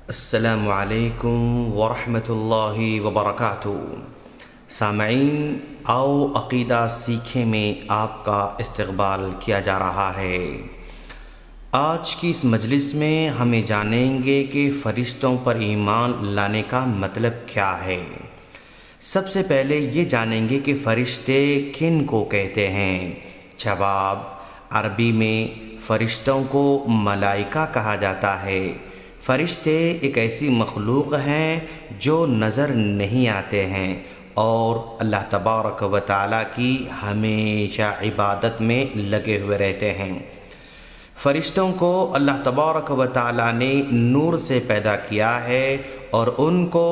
السلام علیکم ورحمۃ اللہ وبرکاتہ۔ سامعین، آؤ عقیدہ سیکھیں میں آپ کا استقبال کیا جا رہا ہے۔ آج کی اس مجلس میں ہمیں جانیں گے کہ فرشتوں پر ایمان لانے کا مطلب کیا ہے۔ سب سے پہلے یہ جانیں گے کہ فرشتے کن کو کہتے ہیں۔ جواب: عربی میں فرشتوں کو ملائکہ کہا جاتا ہے۔ فرشتے ایک ایسی مخلوق ہیں جو نظر نہیں آتے ہیں اور اللہ تبارک و تعالیٰ کی ہمیشہ عبادت میں لگے ہوئے رہتے ہیں۔ فرشتوں کو اللہ تبارک و تعالیٰ نے نور سے پیدا کیا ہے اور ان کو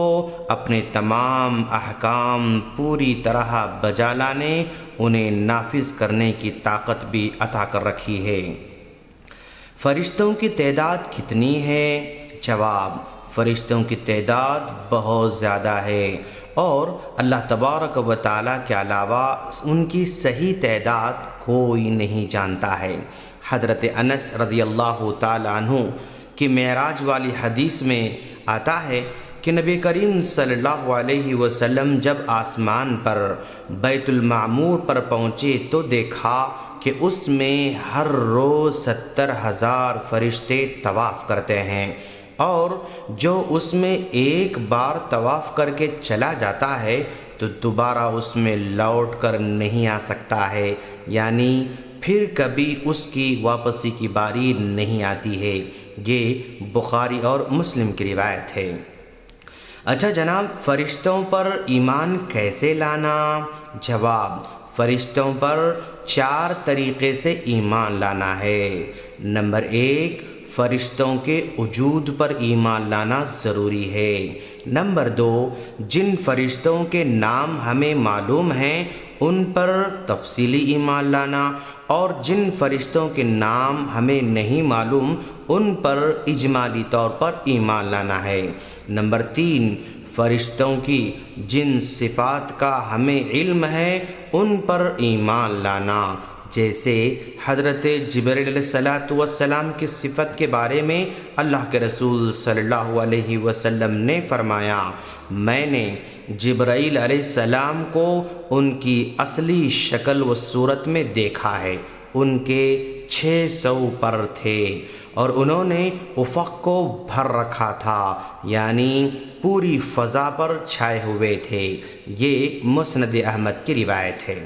اپنے تمام احکام پوری طرح بجا لانے، انہیں نافذ کرنے کی طاقت بھی عطا کر رکھی ہے۔ فرشتوں کی تعداد کتنی ہے؟ جواب: فرشتوں کی تعداد بہت زیادہ ہے اور اللہ تبارک و تعالیٰ کے علاوہ ان کی صحیح تعداد کوئی نہیں جانتا ہے۔ حضرت انس رضی اللہ تعالیٰ عنہ کی معراج والی حدیث میں آتا ہے کہ نبی کریم صلی اللہ علیہ وسلم جب آسمان پر بیت المعمور پر پہنچے تو دیکھا کہ اس میں ہر روز 70,000 فرشتے طواف کرتے ہیں، اور جو اس میں ایک بار طواف کر کے چلا جاتا ہے تو دوبارہ اس میں لوٹ کر نہیں آ سکتا ہے، یعنی پھر کبھی اس کی واپسی کی باری نہیں آتی ہے۔ یہ بخاری اور مسلم کی روایت ہے۔ اچھا جناب، فرشتوں پر ایمان کیسے لانا؟ جواب: فرشتوں پر 4 طریقے سے ایمان لانا ہے۔ نمبر 1، فرشتوں کے وجود پر ایمان لانا ضروری ہے۔ نمبر 2، جن فرشتوں کے نام ہمیں معلوم ہیں ان پر تفصیلی ایمان لانا، اور جن فرشتوں کے نام ہمیں نہیں معلوم ان پر اجمالی طور پر ایمان لانا ہے۔ نمبر 3، فرشتوں کی جن صفات کا ہمیں علم ہے ان پر ایمان لانا، جیسے حضرت جبرائیل علیہ السلام کی صفت کے بارے میں اللہ کے رسول صلی اللہ علیہ وسلم نے فرمایا: میں نے جبرائیل علیہ السلام کو ان کی اصلی شکل و صورت میں دیکھا ہے۔ ان کے 600 پر تھے اور انہوں نے افق کو بھر رکھا تھا، یعنی پوری فضا پر چھائے ہوئے تھے۔ یہ مسند احمد کی روایت ہے۔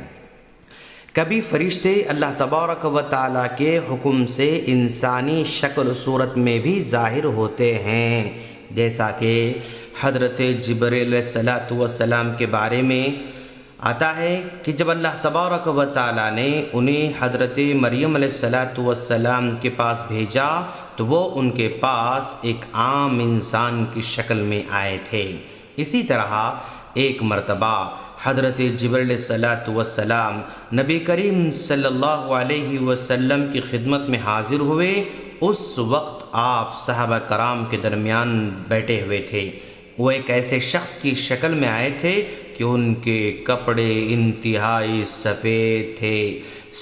کبھی فرشتے اللہ تبارک و تعالیٰ کے حکم سے انسانی شکل و صورت میں بھی ظاہر ہوتے ہیں، جیسا کہ حضرت جبرائیل علیہ السلام کے بارے میں آتا ہے کہ جب اللہ تبارک و تعالیٰ نے انہیں حضرت مریم علیہ السلام کے پاس بھیجا تو وہ ان کے پاس ایک عام انسان کی شکل میں آئے تھے۔ اسی طرح ایک مرتبہ حضرت جبرائیل علیہ السلام نبی کریم صلی اللہ علیہ وسلم کی خدمت میں حاضر ہوئے۔ اس وقت آپ صحابہ کرام کے درمیان بیٹھے ہوئے تھے۔ وہ ایک ایسے شخص کی شکل میں آئے تھے کہ ان کے کپڑے انتہائی سفید تھے،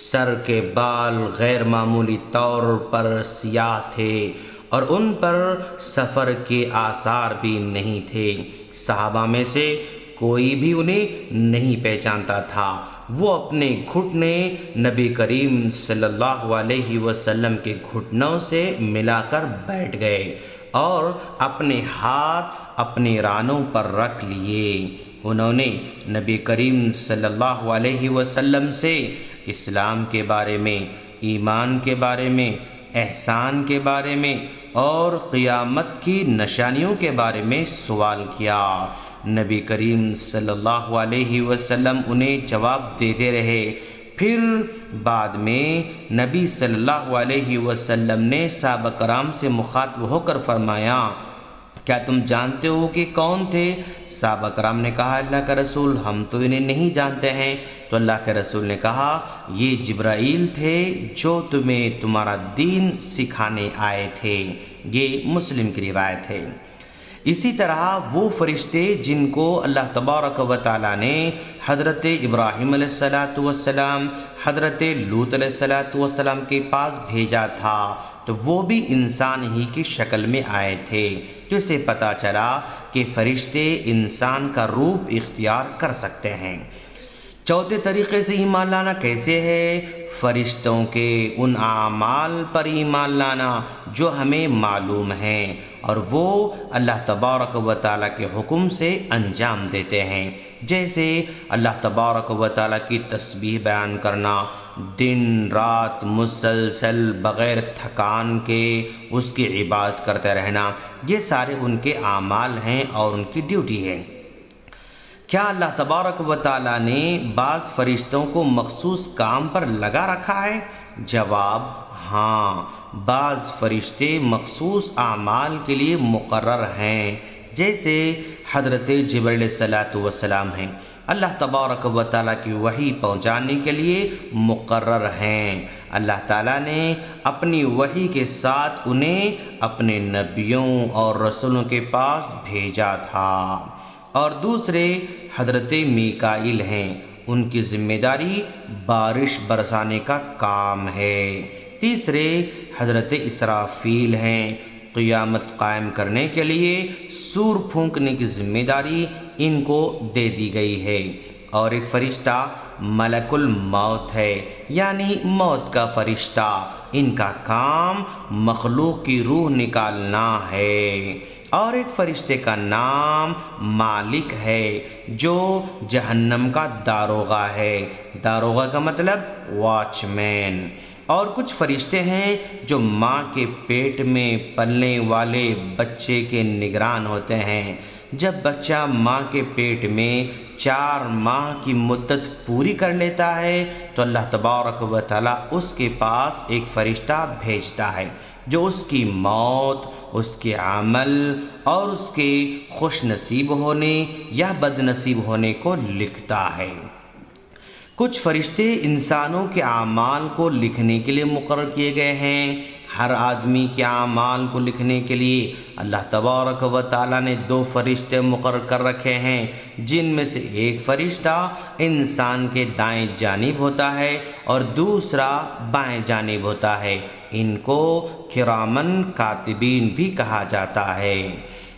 سر کے بال غیر معمولی طور پر سیاہ تھے اور ان پر سفر کے آثار بھی نہیں تھے۔ صحابہ میں سے کوئی بھی انہیں نہیں پہچانتا تھا۔ وہ اپنے گھٹنے نبی کریم صلی اللہ علیہ وسلم کے گھٹنوں سے ملا کر بیٹھ گئے اور اپنے ہاتھ اپنے رانوں پر رکھ لیے۔ انہوں نے نبی کریم صلی اللہ علیہ وسلم سے اسلام کے بارے میں، ایمان کے بارے میں، احسان کے بارے میں اور قیامت کی نشانیوں کے بارے میں سوال کیا۔ نبی کریم صلی اللہ علیہ وسلم انہیں جواب دیتے رہے۔ پھر بعد میں نبی صلی اللہ علیہ وسلم نے صحابہ کرام سے مخاطب ہو کر فرمایا: کیا تم جانتے ہو کہ کون تھے؟ صحابہ کرام نے کہا: اللہ کا رسول، ہم تو انہیں نہیں جانتے ہیں۔ تو اللہ کے رسول نے کہا: یہ جبرائیل تھے جو تمہیں تمہارا دین سکھانے آئے تھے۔ یہ مسلم کی روایت ہے۔ اسی طرح وہ فرشتے جن کو اللہ تبارک و تعالیٰ نے حضرت ابراہیم علیہ السلام، حضرت لوط علیہ السلام کے پاس بھیجا تھا، تو وہ بھی انسان ہی کی شکل میں آئے تھے، جس سے پتہ چلا کہ فرشتے انسان کا روپ اختیار کر سکتے ہیں۔ چوتھے طریقے سے ایمان لانا کیسے ہے؟ فرشتوں کے ان اعمال پر ایمان لانا جو ہمیں معلوم ہیں اور وہ اللہ تبارک و تعالیٰ کے حکم سے انجام دیتے ہیں، جیسے اللہ تبارک و تعالیٰ کی تسبیح بیان کرنا، دن رات مسلسل بغیر تھکان کے اس کی عبادت کرتے رہنا، یہ سارے ان کے اعمال ہیں اور ان کی ڈیوٹی ہے۔ کیا اللہ تبارک و تعالیٰ نے بعض فرشتوں کو مخصوص کام پر لگا رکھا ہے؟ جواب ہاں، بعض فرشتے مخصوص اعمال کے لیے مقرر ہیں، جیسے حضرت جبرائیل علیہ السلام ہیں، اللہ تبارک و تعالیٰ کی وحی پہنچانے کے لیے مقرر ہیں۔ اللہ تعالیٰ نے اپنی وحی کے ساتھ انہیں اپنے نبیوں اور رسولوں کے پاس بھیجا تھا۔ اور دوسرے حضرت میکائیل ہیں، ان کی ذمہ داری بارش برسانے کا کام ہے۔ تیسرے حضرت اسرافیل ہیں، قیامت قائم کرنے کے لیے سور پھونکنے کی ذمہ داری ان کو دے دی گئی ہے۔ اور ایک فرشتہ ملک الموت ہے، یعنی موت کا فرشتہ، ان کا کام مخلوق کی روح نکالنا ہے۔ اور ایک فرشتے کا نام مالک ہے، جو جہنم کا داروغہ ہے۔ داروغہ کا مطلب واچ مین۔ اور کچھ فرشتے ہیں جو ماں کے پیٹ میں پلنے والے بچے کے نگران ہوتے ہیں۔ جب بچہ ماں کے پیٹ میں 4 ماہ کی مدت پوری کر لیتا ہے تو اللہ تبارک و تعالیٰ اس کے پاس ایک فرشتہ بھیجتا ہے جو اس کی موت، اس کے عمل اور اس کے خوش نصیب ہونے یا بد نصیب ہونے کو لکھتا ہے۔ کچھ فرشتے انسانوں کے اعمال کو لکھنے کے لیے مقرر کیے گئے ہیں۔ ہر آدمی کے اعمال کو لکھنے کے لیے اللہ تبارک و تعالیٰ نے 2 فرشتے مقرر کر رکھے ہیں، جن میں سے ایک فرشتہ انسان کے دائیں جانب ہوتا ہے اور دوسرا بائیں جانب ہوتا ہے۔ ان کو کرامن کاتبین بھی کہا جاتا ہے۔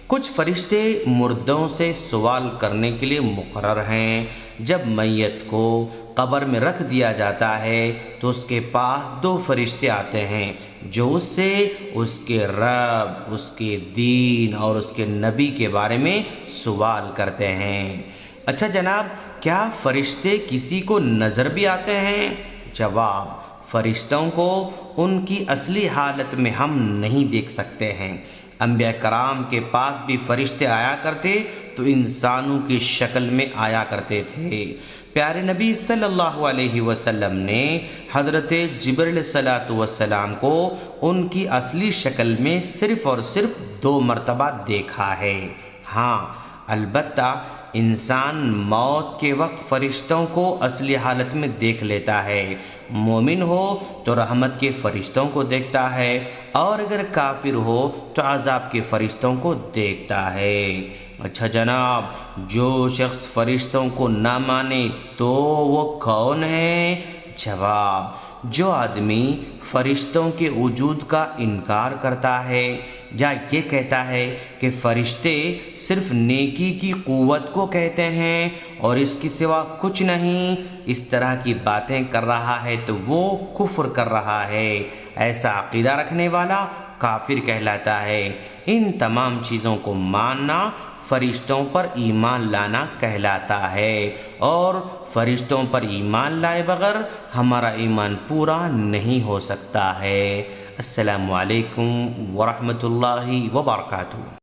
کچھ فرشتے مردوں سے سوال کرنے کے لیے مقرر ہیں۔ جب میت کو قبر میں رکھ دیا جاتا ہے تو اس کے پاس 2 فرشتے آتے ہیں جو اس سے اس کے رب، اس کے دین اور اس کے نبی کے بارے میں سوال کرتے ہیں۔ اچھا جناب، کیا فرشتے کسی کو نظر بھی آتے ہیں؟ جواب، فرشتوں کو ان کی اصلی حالت میں ہم نہیں دیکھ سکتے ہیں۔ انبیاء کرام کے پاس بھی فرشتے آیا کرتے تو انسانوں کی شکل میں آیا کرتے تھے۔ پیارے نبی صلی اللہ علیہ وسلم نے حضرت جبرائیل علیہ السلام کو ان کی اصلی شکل میں صرف اور صرف 2 مرتبہ دیکھا ہے۔ ہاں، البتہ انسان موت کے وقت فرشتوں کو اصلی حالت میں دیکھ لیتا ہے۔ مومن ہو تو رحمت کے فرشتوں کو دیکھتا ہے اور اگر کافر ہو تو عذاب کے فرشتوں کو دیکھتا ہے۔ اچھا جناب، جو شخص فرشتوں کو نہ مانے تو وہ کون ہے؟ جواب، جو آدمی فرشتوں کے وجود کا انکار کرتا ہے یا یہ کہتا ہے کہ فرشتے صرف نیکی کی قوت کو کہتے ہیں اور اس کے سوا کچھ نہیں، اس طرح کی باتیں کر رہا ہے تو وہ کفر کر رہا ہے۔ ایسا عقیدہ رکھنے والا کافر کہلاتا ہے۔ ان تمام چیزوں کو ماننا فرشتوں پر ایمان لانا کہلاتا ہے، اور فرشتوں پر ایمان لائے بغیر ہمارا ایمان پورا نہیں ہو سکتا ہے۔ السلام علیکم ورحمۃ اللہ وبرکاتہ۔